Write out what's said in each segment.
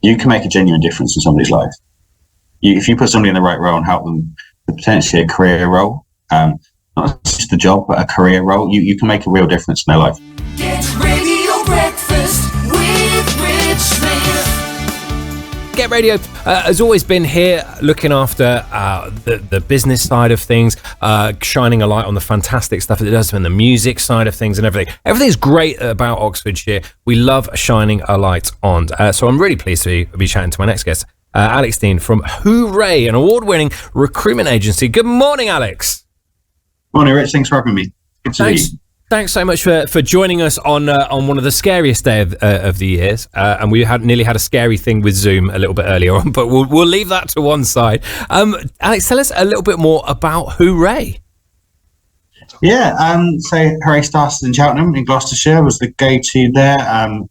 you can make a genuine difference in somebody's life. If you put somebody in the right role and help them to potentially a career role, not just a job, but a career role, you can make a real difference in their life. Get Radio Breakfast with Rich Smith. Get Radio has always been here looking after the business side of things, shining a light on the fantastic stuff that it does and the music side of things and everything. Everything's great about Oxfordshire. We love shining a light on. So I'm really pleased to be chatting to my next guest, Alex Dean from Hooray, an award-winning recruitment agency. Good morning, Alex. Morning, Rich. Thanks for having me. Good to meet you. Thanks so much for joining us on one of the scariest days of the years, and we nearly had a scary thing with Zoom a little bit earlier on, but we'll leave that to one side. Alex, tell us a little bit more about Hooray. Yeah, so Hooray started in Cheltenham in Gloucestershire, was the go-to there,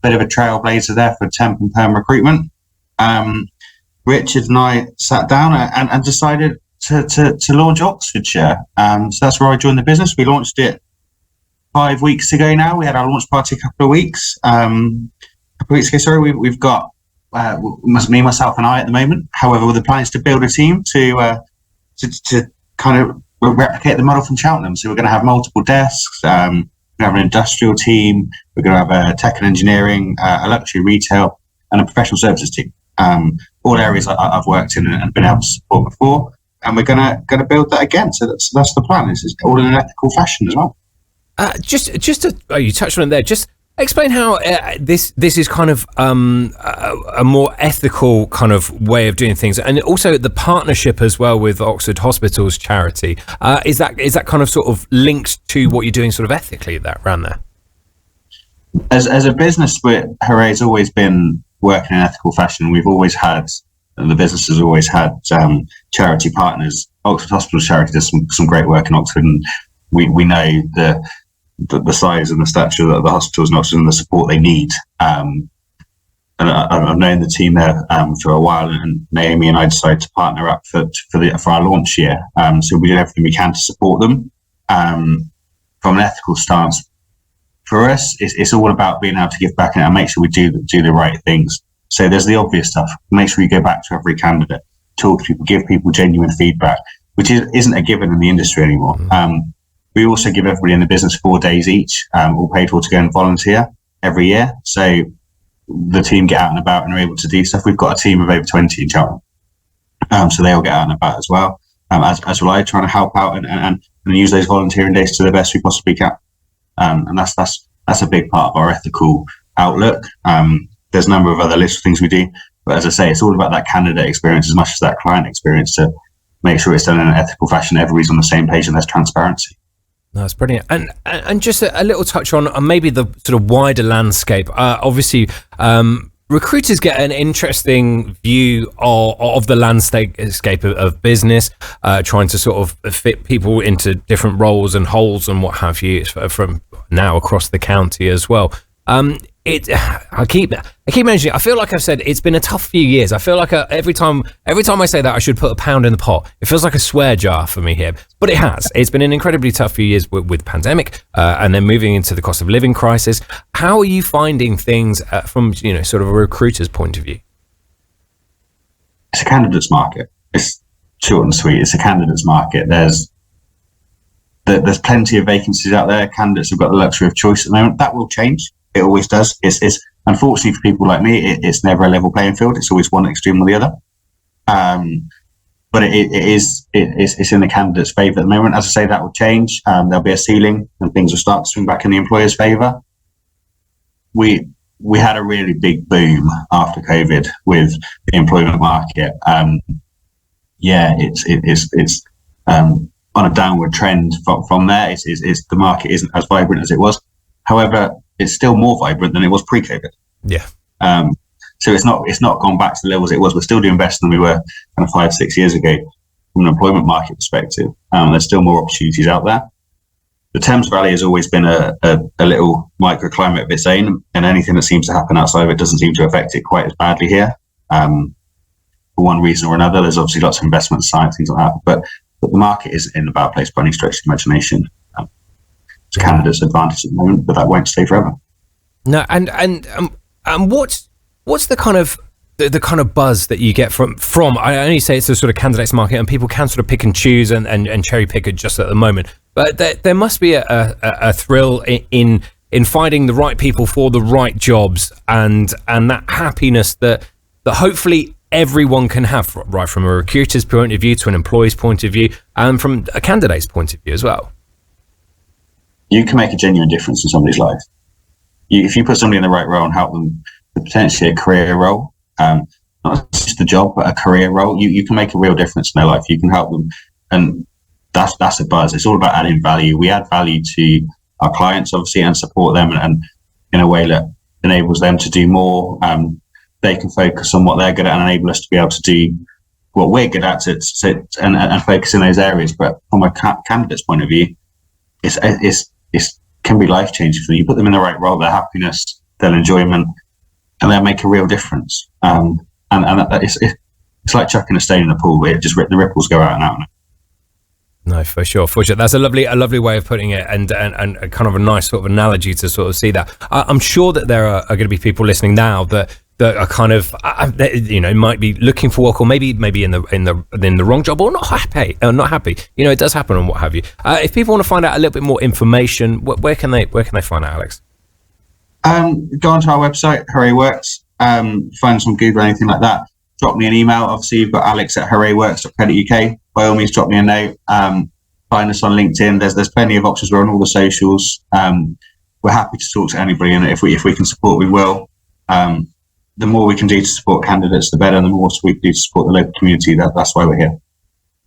bit of a trailblazer there for temp and perm recruitment. Richard and I sat down and decided to launch Oxfordshire. So that's where I joined the business. We launched it 5 weeks ago now. We had our launch party a couple of weeks ago. We've got me, myself, and I at the moment. However, the plan is to build a team to kind of replicate the model from Cheltenham. So we're going to have multiple desks. We're going to have an industrial team. We're going to have a tech and engineering, a luxury retail, and a professional services team. All areas I've worked in and been able to support before. And we're going to build that again. So that's the plan. This is all in an ethical fashion as well. You touched on it there. Just explain how this is kind of a more ethical kind of way of doing things, and also the partnership as well with Oxford Hospitals charity. Is that kind of sort of linked to what you're doing sort of ethically around there? As a business, Hooray's always been working in an ethical fashion. We've always had, the business has always had charity partners. Oxford Hospitals charity does some great work in Oxford, and we know the size and the stature of the hospitals in Oxford and the support they need. And I've known the team there for a while, and Naomi and I decided to partner up for our launch year. So we did everything we can to support them. From an ethical stance, for us, it's all about being able to give back and make sure we do the right things. So there's the obvious stuff. Make sure you go back to every candidate, talk to people, give people genuine feedback, which isn't a given in the industry anymore. We also give everybody in the business 4 days each, all paid for, to go and volunteer every year. So the team get out and about and are able to do stuff. We've got a team of over 20 in Cheltenham. So they all get out and about as well. As will I, trying to help out and use those volunteering days to the best we possibly can. And that's a big part of our ethical outlook. There's a number of other lists of things we do. But as I say, it's all about that candidate experience as much as that client experience, to make sure it's done in an ethical fashion. Everybody's on the same page and there's transparency. That's brilliant. And just a little touch on maybe the sort of wider landscape. Obviously, recruiters get an interesting view of the landscape of business, trying to sort of fit people into different roles and holes and what have you from now across the county as well. I keep mentioning, I feel like I've said it's been a tough few years. I feel like every time I say that, I should put a pound in the pot. It feels like a swear jar for me here, but it has. It's been an incredibly tough few years with pandemic, and then moving into the cost of living crisis. How are you finding things from sort of a recruiter's point of view? It's a candidate's market. It's short and sweet. It's a candidate's market. There's plenty of vacancies out there. Candidates have got the luxury of choice at the moment. That will change. It always does. It's unfortunately for people like me, it's never a level playing field. It's always one extreme or the other. But it's in the candidate's favour at the moment. As I say, that will change. There'll be a ceiling and things will start to swing back in the employer's favour. We had a really big boom after COVID with the employment market. It's on a downward trend from there. The market isn't as vibrant as it was. However, it's still more vibrant than it was pre-COVID. Yeah. So it's not gone back to the levels it was. We're still doing better than we were kind of 5-6 years ago from an employment market perspective. There's still more opportunities out there. The Thames Valley has always been a little microclimate of its own, and anything that seems to happen outside of it doesn't seem to affect it quite as badly here. For one reason or another, there's obviously lots of investment, science, things like that. But the market isn't in a bad place by any stretch of the imagination. It's candidates' advantage at the moment, but that won't stay forever. No, and what's the kind of the kind of buzz that you get from I only say it's a sort of candidates market, and people can sort of pick and choose and cherry pick it just at the moment. But there must be a thrill in finding the right people for the right jobs, and that happiness that hopefully everyone can have, right from a recruiter's point of view to an employee's point of view, and from a candidate's point of view as well. You can make a genuine difference in somebody's life. If you put somebody in the right role and help them to potentially a career role, not just a job, but a career role, you can make a real difference in their life. You can help them, and that's a buzz. It's all about adding value. We add value to our clients, obviously, and support them, and in a way that enables them to do more. They can focus on what they're good at and enable us to be able to do what we're good at and focus in those areas. But from a candidate's point of view, it can be life changing for them. You put them in the right role, their happiness, their enjoyment, and they'll make a real difference. And it's like chucking a stone in a pool where the ripples go out and out. No, for sure. That's a lovely way of putting it, and kind of a nice sort of analogy to sort of see that. I'm sure that there are going to be people listening now that are kind of might be looking for work, or maybe in the wrong job, or not happy. It does happen, and what have you. If people want to find out a little bit more information, where can they find out, Alex? Go onto our website, Hooray Works. Find us on Google or anything like that. Drop me an email. Obviously, you've got alex@hoorayworks.co.uk. By all means, drop me a note. Find us on LinkedIn. There's plenty of options. We're on all the socials. We're happy to talk to anybody, and if we can support, we will. The more we can do to support candidates, the better. And the more we can do to support the local community, that's why we're here.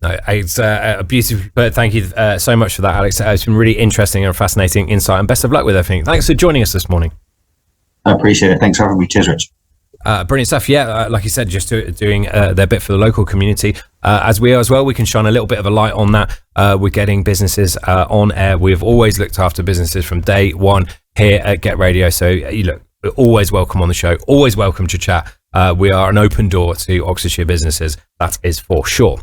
No, it's a beautiful. But thank you so much for that, Alex. It's been really interesting and fascinating insight, and best of luck with everything. Thanks for joining us this morning. I appreciate it. Thanks for having me. Cheers, Rich. Brilliant stuff. Yeah, like you said, just doing their bit for the local community. As we are as well, we can shine a little bit of a light on that. We're getting businesses on air. We've always looked after businesses from day one here at Get Radio. So we're always welcome on the show, always welcome to chat. We are an open door to Oxfordshire businesses, that is for sure.